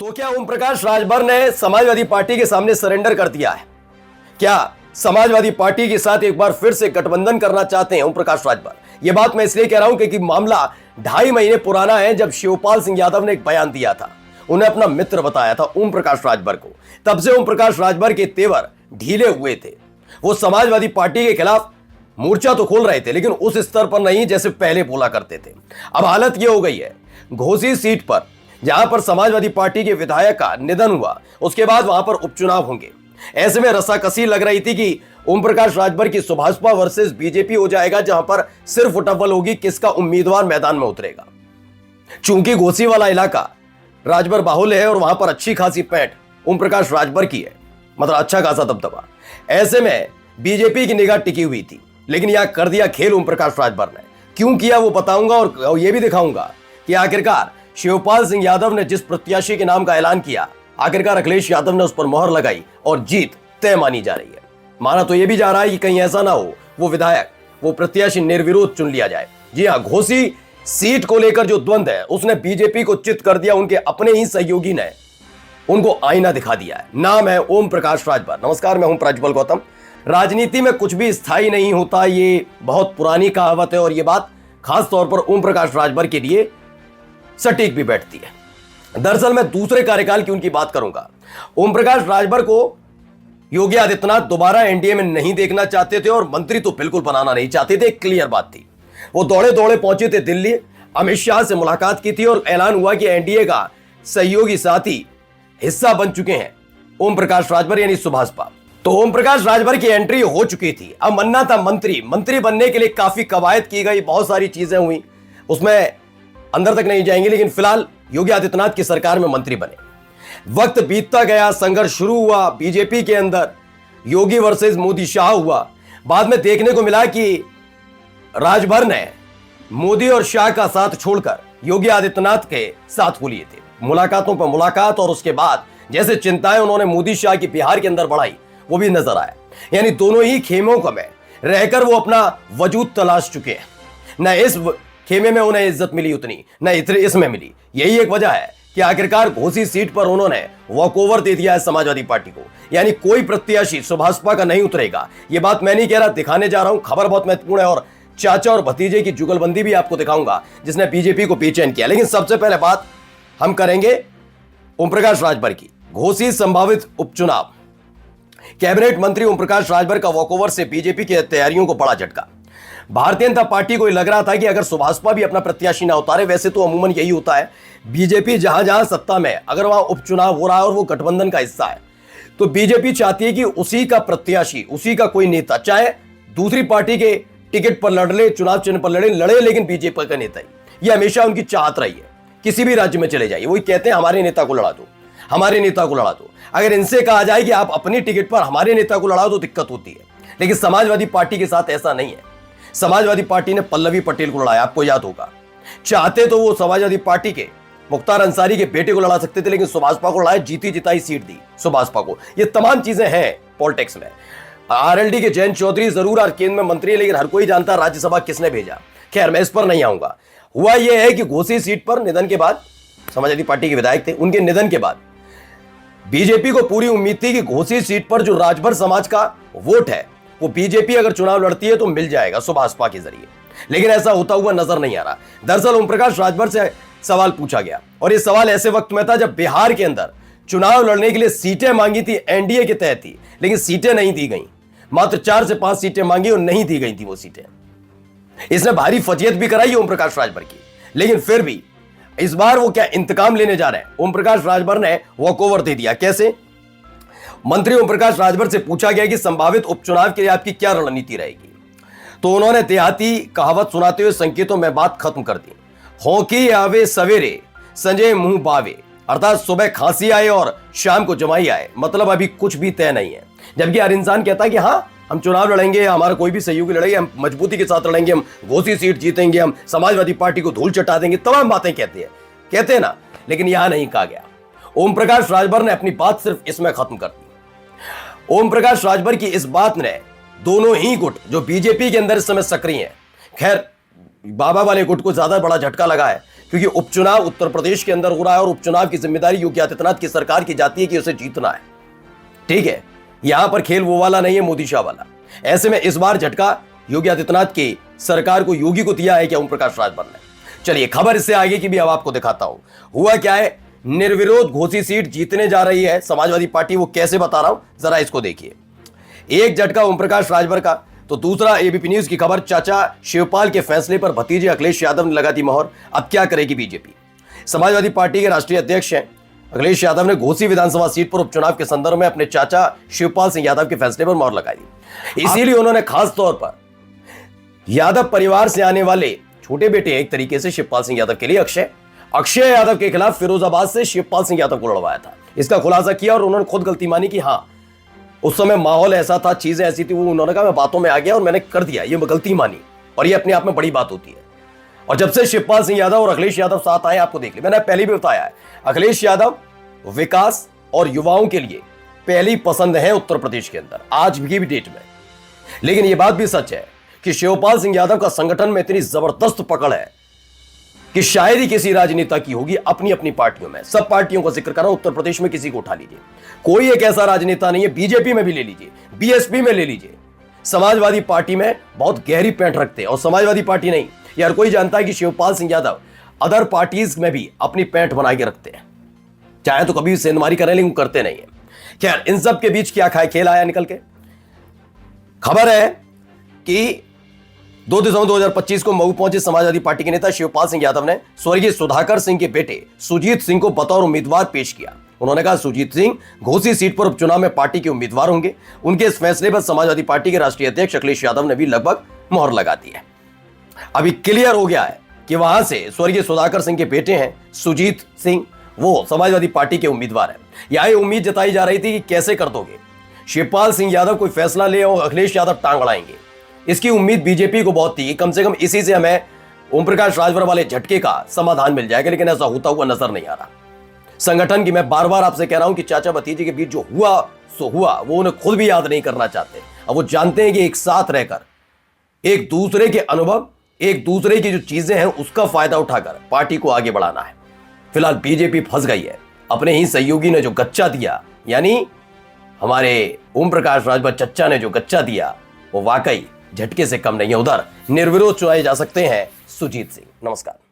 तो क्या ओम प्रकाश राजभर ने समाजवादी पार्टी के सामने सरेंडर कर दिया है? क्या समाजवादी पार्टी के साथ एक बार फिर से गठबंधन करना चाहते हैं ओम प्रकाश राजभर? यह बात मैं इसलिए कह रहा हूं क्योंकि मामला 2.5 महीने पुराना है, जब शिवपाल सिंह यादव ने एक बयान दिया था। उन्हें अपना मित्र बताया था ओम प्रकाश राजभर को। तब से ओम प्रकाश राजभर के तेवर ढीले हुए थे। वो समाजवादी पार्टी के खिलाफ मोर्चा तो खोल रहे थे, लेकिन उस स्तर पर नहीं जैसे पहले बोला करते थे। अब हालत यह हो गई है, घोसी सीट पर जहां पर समाजवादी पार्टी के विधायक का निधन हुआ, उसके बाद वहां पर उपचुनाव होंगे। ऐसे में रस्साकसी लग रही थी कि ओम प्रकाश राजभर की सुभाषपा वर्सेस बीजेपी हो जाएगा, जहां पर सिर्फ उटव्वल होगी किसका उम्मीदवार मैदान में उतरेगा। चूंकि घोसी वाला इलाका राजभर बाहुल्य है और वहां पर अच्छी खासी पैठ ओम प्रकाश राजभर की है, मतलब अच्छा खासा दबदबा। ऐसे में बीजेपी की निगाह टिकी हुई थी, लेकिन यह कर दिया खेल ओम प्रकाश राजभर ने। क्यों किया वो बताऊंगा और यह भी दिखाऊंगा कि आखिरकार शिवपाल सिंह यादव ने जिस प्रत्याशी के नाम का ऐलान किया, आखिरकार अखिलेश यादव ने उस पर मोहर लगाई और जीत तय मानी जा रही है। माना तो यह भी जा रहा है कि कहीं ऐसा ना हो वो विधायक, वो प्रत्याशी निर्विरोध चुन लिया जाए। जी हां, घोसी सीट को लेकर जो द्वंद्व है उसने बीजेपी को चित कर दिया। उनके अपने ही सहयोगी ने उनको आईना दिखा दिया है। नाम है ओम प्रकाश राजभर। नमस्कार, मैं हूं प्रज्वल गौतम। राजनीति में कुछ भी स्थायी नहीं होता, ये बहुत पुरानी कहावत है और ये बात खास तौर पर ओम प्रकाश राजभर के लिए सटीक भी बैठती है। दरअसल मैं दूसरे कार्यकाल की उनकी बात करूंगा। ओम प्रकाश राजभर को योगी आदित्यनाथ दोबारा एनडीए में नहीं देखना चाहते थे और मंत्री तो बिल्कुल बनाना नहीं चाहते थे, क्लियर बात थी। वो दौड़े दौड़े पहुंचे थे दिल्ली, अमित शाह से मुलाकात की थी और ऐलान हुआ कि एनडीए का सहयोगी साथी हिस्सा बन चुके हैं ओम प्रकाश राजभर यानी सुभाषपा। तो ओम प्रकाश राजभर की एंट्री हो चुकी थी। अब बनना था मंत्री बनने के लिए काफी कवायद की गई, बहुत सारी चीजें हुई, उसमें अंदर तक नहीं जाएंगे। लेकिन फिलहाल योगी आदित्यनाथ की सरकार में मंत्री बने। वक्त बीतता गया, संघर्ष शुरू हुआ बीजेपी के अंदर, योगी वर्सेस मोदी शाह हुआ। बाद में देखने को मिला कि राजभर ने मोदी और शाह का साथ छोड़कर योगी आदित्यनाथ के साथ हो लिए थे। मुलाकातों पर मुलाकात, और उसके बाद जैसे चिंताएं उन्होंने मोदी शाह की बिहार के अंदर बढ़ाई, वो भी नजर आया। यानी दोनों ही खेमों में रहकर वो अपना वजूद तलाश चुके हैं। न इस खेमे में उन्हें इज्जत मिली उतनी, न इसमें मिली। यही एक वजह है कि आखिरकार घोसी सीट पर उन्होंने वॉकओवर दे दिया है समाजवादी पार्टी को। यानी कोई प्रत्याशी सुभाषपा का नहीं उतरेगा। यह बात मैं नहीं कह रहा, दिखाने जा रहा हूं। खबर बहुत महत्वपूर्ण है और चाचा और भतीजे की जुगलबंदी भी आपको दिखाऊंगा जिसने बीजेपी को बेचैन किया। लेकिन सबसे पहले बात हम करेंगे ओम प्रकाश राजभर की। घोसी संभावित उपचुनाव, कैबिनेट मंत्री ओम प्रकाश राजभर का वॉकओवर से बीजेपी की तैयारियों को बड़ा झटका। भारतीय जनता पार्टी को लग रहा था कि अगर सुभाषपा भी अपना प्रत्याशी ना उतारे, वैसे तो अमूमन यही होता है, बीजेपी जहां जहां सत्ता में, अगर वहां उपचुनाव हो रहा है और वो गठबंधन का हिस्सा है, तो बीजेपी चाहती है कि उसी का प्रत्याशी, उसी का कोई नेता, चाहे दूसरी पार्टी के टिकट पर लड़, चुनाव चिन्ह पर लड़े, लेकिन बीजेपी का नेता ही। यह हमेशा उनकी चाहत रही है। किसी भी राज्य में चले जाइए, वही कहते हैं हमारे नेता को लड़ा दो, हमारे नेता को लड़ा दो। अगर इनसे कहा जाए कि आप अपनी टिकट पर हमारे नेता को लड़ा दो, दिक्कत होती है। लेकिन समाजवादी पार्टी के साथ ऐसा नहीं है। समाजवादी पार्टी ने पल्लवी पटेल को लड़ाया, आपको याद होगा। चाहते तो वो समाजवादी पार्टी के मुख्तार अंसारी के बेटे को लड़ा सकते थे, लेकिन सुभाषपा को लड़ाया, जीती जिताई सीट दी सुभाषपा को। ये तमाम चीजें हैं पॉलिटिक्स में। आरएलडी के जयंत चौधरी जरूर केंद्र में मंत्री है, लेकिन हर कोई जानता है राज्यसभा किसने भेजा। खैर, मैं इस पर नहीं आऊंगा। हुआ यह है कि घोसी सीट पर निधन के बाद, समाजवादी पार्टी के विधायक थे, उनके निधन के बाद बीजेपी को पूरी उम्मीद थी कि घोसी सीट पर जो राजभर समाज का वोट है, वो बीजेपी अगर चुनाव लड़ती है तो मिल जाएगा सुभाषपा के जरिए। लेकिन ऐसा होता हुआ नजर नहीं आ रहा। दरअसल ओम प्रकाश राजभर से सवाल पूछा गया, और ये सवाल ऐसे वक्त में था जब बिहार के अंदर चुनाव लड़ने के लिए सीटें मांगी थी, एनडीए के तहत थी, लेकिन सीटें नहीं दी गई। मात्र 4 से 5 सीटें मांगी और नहीं दी गई थी वो सीटें। इसने भारी फजीयत भी कराई ओम प्रकाश राजभर की। लेकिन फिर भी इस बार वो क्या इंतकाम लेने जा रहे हैं। ओम प्रकाश राजभर ने वॉकओवर दे दिया। कैसे? मंत्री ओम प्रकाश राजभर से पूछा गया कि संभावित उपचुनाव के लिए आपकी क्या रणनीति रहेगी, तो उन्होंने देहाती कहावत सुनाते हुए संकेतों में बात खत्म कर दी। होंकी आवे सवेरे, संजय मुंह बावे, अर्थात सुबह खांसी आए और शाम को जमाई आए, मतलब अभी कुछ भी तय नहीं है। जबकि हर इंसान कहता है कि हाँ, हम चुनाव लड़ेंगे, हमारा कोई भी सहयोगी लड़ेगा, हम मजबूती के साथ लड़ेंगे, हम घोसी सीट जीतेंगे, हम समाजवादी पार्टी को धूल चटा देंगे, तमाम बातें कहते हैं ना। लेकिन यहां नहीं कहा गया। ओम प्रकाश राजभर ने अपनी बात सिर्फ इसमें खत्म कर दी। ओम प्रकाश राजभर की इस बात ने दोनों ही गुट जो बीजेपी के अंदर इस समय सक्रिय हैं, खैर बाबा वाले गुट को ज्यादा बड़ा झटका लगा है, क्योंकि उपचुनाव उत्तर प्रदेश के अंदर हो रहा है और उपचुनाव की जिम्मेदारी योगी आदित्यनाथ की सरकार की जाती है कि उसे जीतना है। ठीक है, यहां पर खेल वो वाला नहीं है, मोदी शाह वाला। ऐसे में इस बार झटका योगी आदित्यनाथ की सरकार को, योगी को दिया है क्या ओम प्रकाश राजभर ने। चलिए खबर इससे आगे की भी अब आपको दिखाता हूं। हुआ क्या है, निर्विरोध घोसी सीट जीतने जा रही है समाजवादी पार्टी। वो कैसे बता रहा हूं, जरा इसको देखिए। एक झटका ओम प्रकाश राजभर का, तो दूसरा एबीपी न्यूज की खबर, चाचा शिवपाल के फैसले पर भतीजे अखिलेश यादव ने लगा दी मोहर। अब क्या करेगी बीजेपी। समाजवादी पार्टी के राष्ट्रीय अध्यक्ष हैं अखिलेश यादव ने घोसी विधानसभा सीट पर उपचुनाव के संदर्भ में अपने चाचा शिवपाल सिंह यादव के फैसले पर मोहर लगाई दी। इसीलिए उन्होंने खास तौर पर यादव परिवार से आने वाले छोटे बेटे, एक तरीके से शिवपाल सिंह यादव के लिए अक्षय यादव के खिलाफ फिरोजाबाद से शिवपाल सिंह यादव को लड़वाया था। इसका खुलासा किया और उन्होंने खुद गलती मानी कि हाँ उस समय माहौल ऐसा था, चीजें ऐसी थी। वो उन्होंने कहा मैं बातों में आ गया और मैंने कर दिया, ये गलती मानी। और ये अपने आप में बड़ी बात होती है। और जब से शिवपाल सिंह यादव और अखिलेश यादव साथ आए, आपको देख लिया, मैंने पहले भी बताया है, अखिलेश यादव विकास और युवाओं के लिए पहली पसंद है उत्तर प्रदेश के अंदर, आज भी डेट में। लेकिन यह बात भी सच है कि शिवपाल सिंह यादव का संगठन में इतनी जबरदस्त पकड़ है कि शायद ही किसी राजनेता की होगी अपनी अपनी पार्टियों में। सब पार्टियों का जिक्र कर रहा हूं, उत्तर प्रदेश में किसी को उठा लीजिए, कोई एक ऐसा राजनेता नहीं है। बीजेपी में भी ले लीजिए, बीएसपी में ले लीजिए, समाजवादी पार्टी में बहुत गहरी पैंट रखते हैं। और समाजवादी पार्टी नहीं, यार कोई जानता है कि शिवपाल सिंह यादव अदर पार्टीज में भी अपनी पैंट बना के रखते हैं। चाहे तो कभी सेंधमारी करें, लेकिन करते नहीं है। खैर, इन सब के बीच क्या खाए खेल आया निकल के। खबर है कि 2 दिसंबर 2025 को मऊ पहुंचे समाजवादी पार्टी के नेता शिवपाल सिंह यादव ने स्वर्गीय सुधाकर सिंह के बेटे सुजीत सिंह को बतौर उम्मीदवार पेश किया। उन्होंने कहा सुजीत सिंह घोसी सीट पर उपचुनाव में पार्टी के उम्मीदवार होंगे। उनके इस फैसले पर समाजवादी पार्टी के राष्ट्रीय अध्यक्ष अखिलेश यादव ने भी लगभग मोहर लगा दी है। अभी क्लियर हो गया है कि वहां से स्वर्गीय सुधाकर सिंह के बेटे हैं सुजीत सिंह, वो समाजवादी पार्टी के उम्मीदवार हैं। यह उम्मीद जताई जा रही थी कि कैसे कर दोगे, शिवपाल सिंह यादव कोई फैसला ले और अखिलेश यादव टांग अड़ाएंगे। इसकी उम्मीद बीजेपी को बहुत थी कि कम से कम इसी से हमें ओम प्रकाश राजभर वाले झटके का समाधान मिल जाएगा, लेकिन ऐसा होता हुआ नजर नहीं आ रहा। संगठन की मैं बार बार आपसे कह रहा हूं कि चाचा भतीजे के बीच जो हुआ सो हुआ, वो उन्हें खुद भी याद नहीं करना चाहते। अब वो जानते हैं कि एक साथ रहकर एक दूसरे के अनुभव, एक दूसरे की जो चीजें हैं उसका फायदा उठाकर पार्टी को आगे बढ़ाना है। फिलहाल बीजेपी फंस गई है। अपने ही सहयोगी ने जो गच्चा दिया, यानी हमारे ओम प्रकाश राजभर चच्चा ने जो गच्चा दिया, वो वाकई झटके से कम नहीं है। उधर निर्विरोध चुनाए जा सकते हैं सुजीत सिंह। नमस्कार।